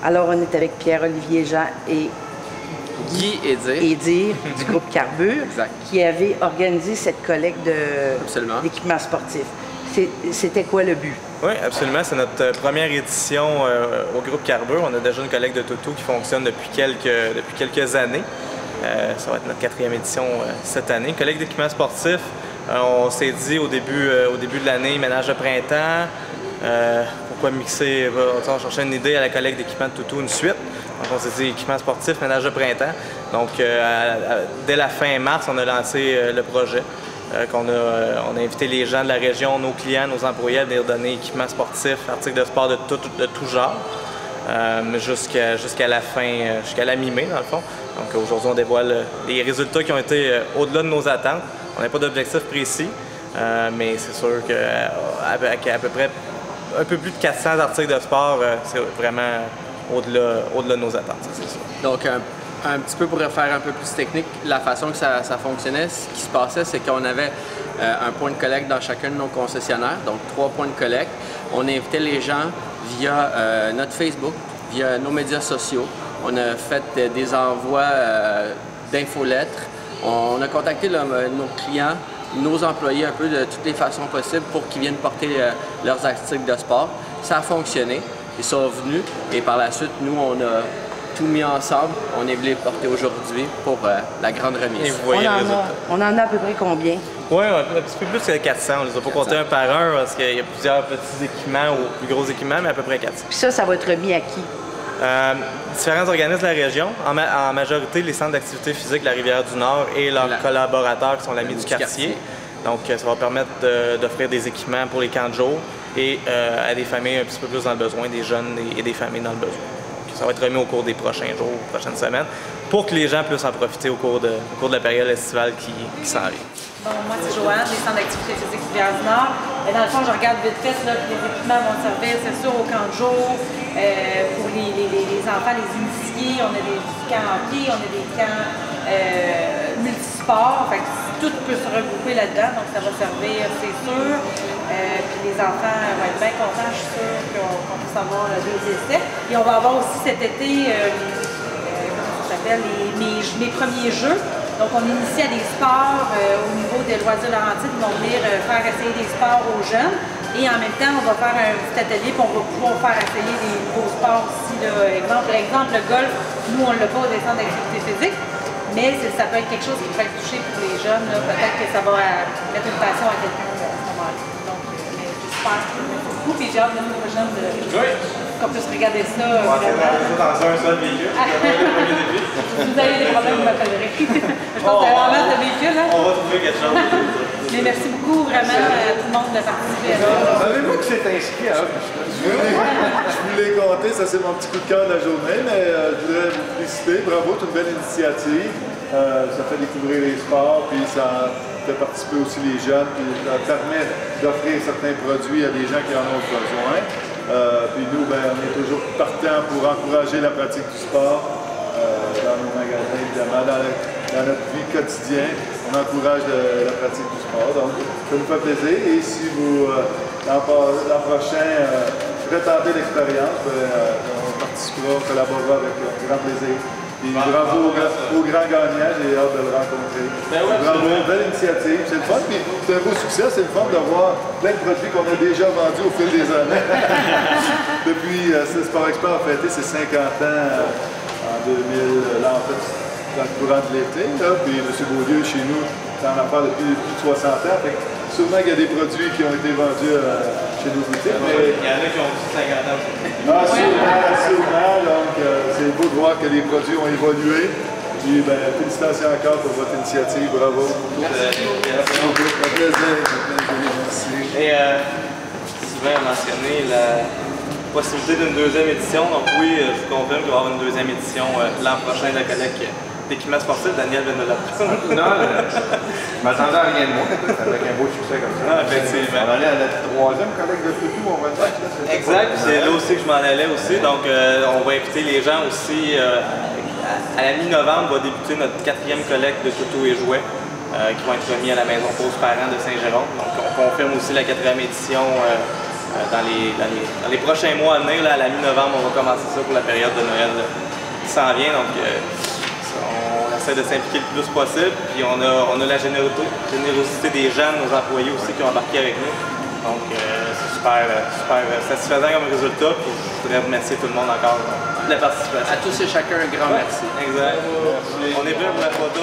Alors, on est avec Pierre-Olivier Jean et Guy et Dire du groupe Carbure, qui avait organisé cette collecte d'équipements sportifs. C'était quoi le but? Oui, absolument. C'est notre première édition au groupe Carbure. On a déjà une collecte de toutous qui fonctionne depuis quelques années. Ça va être notre 4e édition cette année. Collecte d'équipements sportifs, on s'est dit au début de l'année, ménage de printemps. Pourquoi mixer? On cherchait une idée à la collecte d'équipements de toutous, une suite. Donc on s'est dit équipements sportifs, ménage de printemps. Donc dès la fin mars, on a lancé le projet. On a invité les gens de la région, nos clients, nos employés à venir donner équipements sportifs, articles de sport de tout genre, jusqu'à la fin, jusqu'à la mi-mai dans le fond. Donc aujourd'hui, on dévoile les résultats qui ont été au-delà de nos attentes. On n'a pas d'objectif précis, mais c'est sûr qu'avec à peu près un peu plus de 400 articles de sport, c'est vraiment au-delà de nos attentes, c'est sûr. Donc, un petit peu pour faire un peu plus technique, la façon que ça fonctionnait, ce qui se passait, c'est qu'on avait un point de collecte dans chacun de nos concessionnaires, donc 3 points de collecte. On invitait les gens via notre Facebook, via nos médias sociaux. On a fait des envois d'infolettres. On a contacté nos clients, nos employés un peu de toutes les façons possibles pour qu'ils viennent porter leurs articles de sport. Ça a fonctionné, ils sont venus et par la suite, nous, on a tout mis ensemble. On est venu les porter aujourd'hui pour la grande remise. Et vous voyez le résultat. On en a à peu près combien? Oui, un petit peu plus que 400. On ne les a pas comptés un par un parce qu'il y a plusieurs petits équipements ou plus gros équipements, mais à peu près 400. Puis ça va être remis à qui? Différents organismes de la région, en majorité les centres d'activité physique de la Rivière-du-Nord et leurs collaborateurs qui sont l'Ami du quartier. Donc ça va permettre d'offrir des équipements pour les camps de jour et à des familles un petit peu plus dans le besoin, des jeunes et des familles dans le besoin. Donc, ça va être remis au cours des prochains jours, prochaines semaines, pour que les gens puissent en profiter au cours de la période estivale qui s'en vient. Bon, moi, c'est Joanne, des centres d'activité physique Rivière-du-Nord. Dans le fond, je regarde vite fait là, que les équipements vont servir, c'est sûr, au camp de jour, pour les enfants, les initiés. On a des camps en pied, on a des camps multisports. Fait que tout peut se regrouper là-dedans, donc ça va servir, c'est sûr. Puis les enfants vont être bien contents, je suis sûre qu'on puisse avoir des essais. Et on va avoir aussi cet été, comment ça s'appelle, mes premiers jeux. Donc, on initie à des sports au niveau des loisirs Laurentides. Ils vont venir faire essayer des sports aux jeunes. Et en même temps, on va faire un petit atelier puis on va pouvoir faire essayer des nouveaux sports aussi. Exemple, le golf, nous, on ne l'a pas des centres d'activité physique. Mais ça peut être quelque chose qui peut être touché pour les jeunes. Peut-être que ça va mettre une passion à quelqu'un à ce moment-là. Donc, j'espère que merci beaucoup. Puis j'ai hâte de nous rejoindre qu'on puisse regarder ça. On va faire ça dans un seul véhicule. Si vous avez des problèmes, vous m'appellerez. Je pense que vous avez vraiment de véhicule. Hein? On va trouver quelque chose. Mais merci beaucoup vraiment à tout le monde de participer à ça. Savez-vous que c'est inscrit à je vous l'ai compté, ça c'est mon petit coup de cœur de la journée, mais je voudrais vous féliciter. Bravo, c'est une belle initiative. Ça fait découvrir les sports, puis ça fait participer aussi les jeunes, puis ça permet d'offrir certains produits à des gens qui en ont besoin. Puis nous, on est toujours partants pour encourager la pratique du sport dans nos magasins, évidemment, dans notre vie quotidienne. On encourage la pratique du sport, donc ça nous fait plaisir. Et si vous, l'an prochain, retentez l'expérience, on participera, on collaborera avec grand plaisir. Et bravo au grand gagnant, j'ai hâte de le rencontrer. Bravo, belle initiative, c'est le fun. Puis c'est un beau succès, c'est le fun de voir plein de produits qu'on a déjà vendus au fil des années. Depuis, Sport Expert a fêté ses 50 ans en 2000, là en fait, dans le courant de l'été. Puis M. Beaulieu, chez nous, ça en a fait depuis plus de 60 ans. Fait que sûrement qu'il y a des produits qui ont été vendus chez nos boutiques. Il y en a qui ont 50 ans. Sûrement. Donc, c'est beau de voir que les produits ont évolué. Puis, félicitations encore pour votre initiative. Bravo. Merci. Merci. Et Sylvain a mentionné la possibilité d'une deuxième édition. Donc oui, je vous confirme qu'il va y avoir une deuxième édition l'an prochain de la collecte d'équipements sportifs. Daniel vient de l'apprendre. Non, je m'attendais à rien de moins, avec un beau succès comme ça. Ah, effectivement. On allait à la 3e collecte de toutous, on va dire. Exact, c'est là aussi que je m'en allais aussi. Donc on va inviter les gens aussi. À la mi-novembre va débuter notre 4e collecte de toutous et jouets qui vont être remis à la Maison Pause Parents de Saint-Jérôme. Donc on confirme aussi la 4e édition dans les prochains mois à venir, là, à la mi-novembre, on va commencer ça pour la période de Noël qui s'en vient. Donc, on essaie de s'impliquer le plus possible. Puis on a la générosité des gens, nos employés aussi, qui ont embarqué avec nous. Donc, c'est super satisfaisant comme résultat. Puis je voudrais remercier tout le monde encore de la participation. À tous et chacun, un grand merci. Exact. On est prêts pour la photo.